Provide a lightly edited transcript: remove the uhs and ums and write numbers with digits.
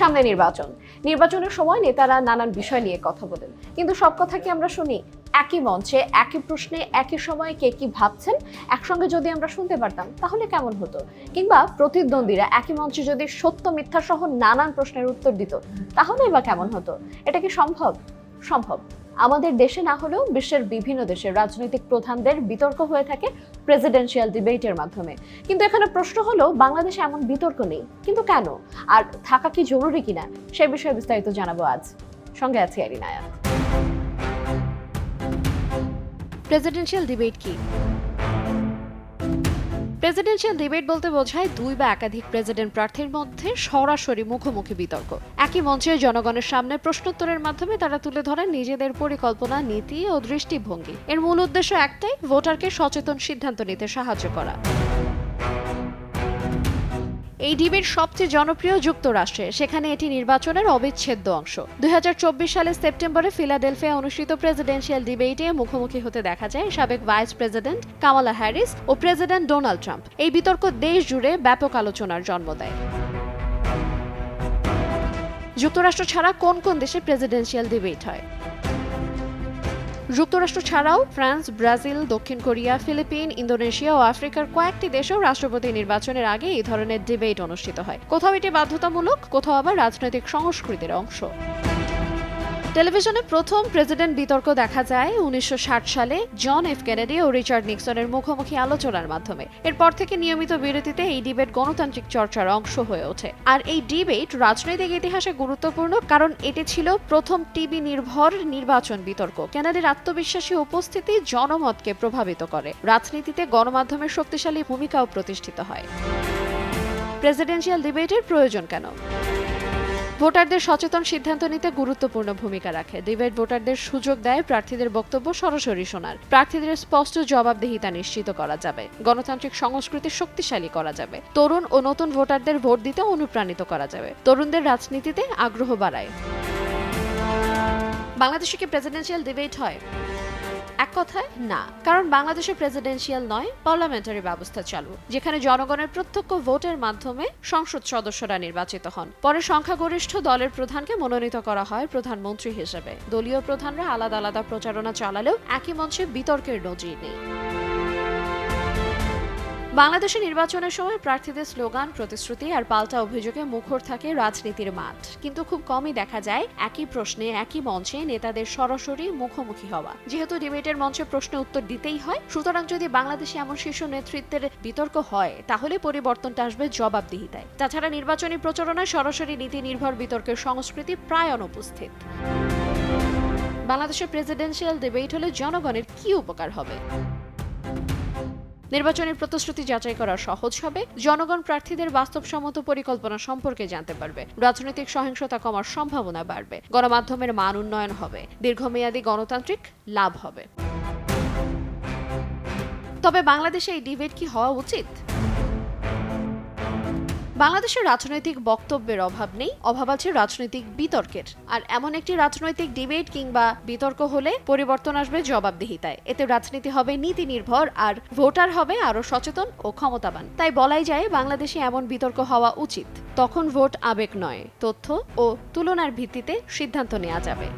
সামনে নির্বাচনের সময় নেতারা নানান বিষয় নিয়ে কথা বলেন, কিন্তু সব কথা কি আমরা শুনি? একই মঞ্চে একই প্রশ্নে একই সময়ে কে কি ভাবছেন একসঙ্গে যদি আমরা শুনতে পারতাম তাহলে কেমন হতো? কিংবা প্রতিদ্বন্দ্বীরা একই মঞ্চে যদি সত্য মিথ্যা সহ নানান প্রশ্নের উত্তর দিত তাহলে বা কেমন হতো? এটা কি সম্ভব? সম্ভব। আমাদের দেশে না হলেও বিশ্বের বিভিন্ন দেশের রাজনৈতিক প্রধানদের বিতর্ক হয়ে থাকে প্রেসিডেন্সিয়াল ডিবেটের মাধ্যমে। কিন্তু এখানে প্রশ্ন হলো, বাংলাদেশে এমন বিতর্ক নেই, কিন্তু কেন? আর থাকা কি জরুরি কিনা সে বিষয়ে বিস্তারিত জানাবো আজ। সঙ্গে আছি আরিনা আয়াত। প্রেসিডেন্সিয়াল ডিবেট কি? প্রেসিডেন্সিয়াল ডিবেট বলতে বোঝায় দুই বা একাধিক প্রেসিডেন্ট প্রার্থীর মধ্যে সরাসরি মুখোমুখি বিতর্ক। একই মঞ্চে জনগণের সামনে প্রশ্নোত্তরের মাধ্যমে তারা তুলে ধরেন নিজেদের পরিকল্পনা, নীতি ও দৃষ্টিভঙ্গি। এর মূল উদ্দেশ্য একটাই, ভোটারকে সচেতন সিদ্ধান্ত নিতে সাহায্য করা। এই ডিবেট সবচেয়ে জনপ্রিয় যুক্তরাষ্ট্রে, সেখানে এটি নির্বাচনের অবিচ্ছেদ্য অংশ। 2024 সালের সেপ্টেম্বরে ফিলাডেলফিয়া অনুষ্ঠিত প্রেসিডেন্সিয়াল ডিবেটে মুখোমুখি হতে দেখা যায় সাবেক ভাইস প্রেসিডেন্ট কামালা হ্যারিস ও প্রেসিডেন্ট ডোনাল্ড ট্রাম্প। এই বিতর্ক দেশ জুড়ে ব্যাপক আলোচনার জন্ম দেয়। যুক্তরাষ্ট্র ছাড়া কোন কোন দেশে প্রেসিডেন্সিয়াল ডিবেট হয়? যুক্তরাষ্ট্র ছাড়াও ফ্রান্স, ব্রাজিল, দক্ষিণ কোরিয়া, ফিলিপিন, ইন্দোনেশিয়া ও আফ্রিকার কয়েকটি দেশেও রাষ্ট্রপতি নির্বাচনের আগে এই ধরনের ডিবেট অনুষ্ঠিত হয়। কোথাও এটি বাধ্যতামূলক, কোথাও আবার রাজনৈতিক সংস্কৃতির অংশ। টেলিভিশনে প্রথম প্রেসিডেন্ট বিতর্ক দেখা যায় 1960 সালে জন এফ কেনেডি ও রিচার্ড নিক্সনের মুখোমুখি আলোচনার মাধ্যমে। এরপর থেকে নিয়মিত বিরতিতে এই ডিবেট গণতান্ত্রিক চর্চার অংশ হয়ে ওঠে। আর এই ডিবেট রাজনৈতিক ইতিহাসে গুরুত্বপূর্ণ, কারণ এটি ছিল প্রথম টিভি নির্ভর নির্বাচন বিতর্ক। কেনেডির আত্মবিশ্বাসী উপস্থিতি জনমতকে প্রভাবিত করে। রাজনীতিতে গণমাধ্যমের শক্তিশালী ভূমিকাও প্রতিষ্ঠিত হয়। প্রেসিডেন্সিয়াল ডিবেটের প্রয়োজন কেন? ভোটারদের সচেতন সিদ্ধান্ত নিতে গুরুত্বপূর্ণ ভূমিকা রাখে। ডিবেট ভোটারদের সুযোগ দেয় প্রার্থীদের বক্তব্য সরাসরি শোনার। প্রার্থীদের স্পষ্ট জবাবদিহিতা নিশ্চিত করা যাবে। গণতান্ত্রিক সংস্কৃতি শক্তিশালী করা যাবে। তরুণ ও নতুন ভোটারদের ভোট দিতে অনুপ্রাণিত করা যাবে। তরুণদের রাজনীতিতে আগ্রহ বাড়ায়। বাংলাদেশে কি প্রেসিডেন্সিয়াল ডিবেট হয়? এক কথায় না, কারণ বাংলাদেশে প্রেসিডেন্সিয়াল নয়, পার্লামেন্টারি ব্যবস্থা চালু, যেখানে জনগণের প্রত্যক্ষ ভোটের মাধ্যমে সংসদ সদস্যরা নির্বাচিত হন। পরে সংখ্যাগরিষ্ঠ দলের প্রধানকে মনোনীত করা হয় প্রধানমন্ত্রী হিসেবে। দলীয় প্রধানরা আলাদা আলাদা প্রচারণা চালালেও একই মঞ্চে বিতর্কের নজির নেই। বাংলাদেশে নির্বাচনের সময় প্রার্থীদের স্লোগান, প্রতিশ্রুতি আর পাল্টা অভিযোগে মুখর থাকে রাজনীতির মাঠ, কিন্তু খুব কমই দেখা যায় একই প্রশ্নে একই মঞ্চে নেতাদের সরাসরি মুখোমুখি হওয়া। যেহেতু ডিবেটের মঞ্চে প্রশ্নে উত্তর দিতেই হয়, সুতরাং যদি বাংলাদেশে এমন শীর্ষ নেতৃত্বের বিতর্ক হয় তাহলে পরিবর্তনটা আসবে জবাবদিহিতায়। তাছাড়া নির্বাচনী প্রচারণায় সরাসরি নীতি নির্ভর বিতর্কের সংস্কৃতি প্রায় অনুপস্থিত। বাংলাদেশের প্রেসিডেন্সিয়াল ডিবেট হলে জনগণের কি উপকার হবে? নির্বাচনের প্রতিশ্রুতি যাচাই করা সহজ হবে। জনগণ প্রার্থীদের বাস্তবসম্মত পরিকল্পনা সম্পর্কে জানতে পারবে। রাজনৈতিক সহিংসতা কমার সম্ভাবনা বাড়বে। গণমাধ্যমের মান উন্নয়ন হবে। দীর্ঘমেয়াদী গণতান্ত্রিক লাভ হবে। তবে বাংলাদেশে এই ডিবেট কি হওয়া উচিত? বাংলাদেশের রাজনৈতিক বক্তব্যের অভাব নেই, অভাব আছে রাজনৈতিক বিতর্কের। আর এমন একটি রাজনৈতিক ডিবেট কিংবা বিতর্ক হলে পরিবর্তন আসবে জবাবদিহিতায়। এতে রাজনীতি হবে নীতি নির্ভর, আর ভোটার হবে আরো সচেতন ও ক্ষমতাবান। তাই বলাই যায় বাংলাদেশে এমন বিতর্ক হওয়া উচিত। তখন ভোট আবেগ নয়, তথ্য ও তুলনার ভিত্তিতে সিদ্ধান্ত নেওয়া যাবে।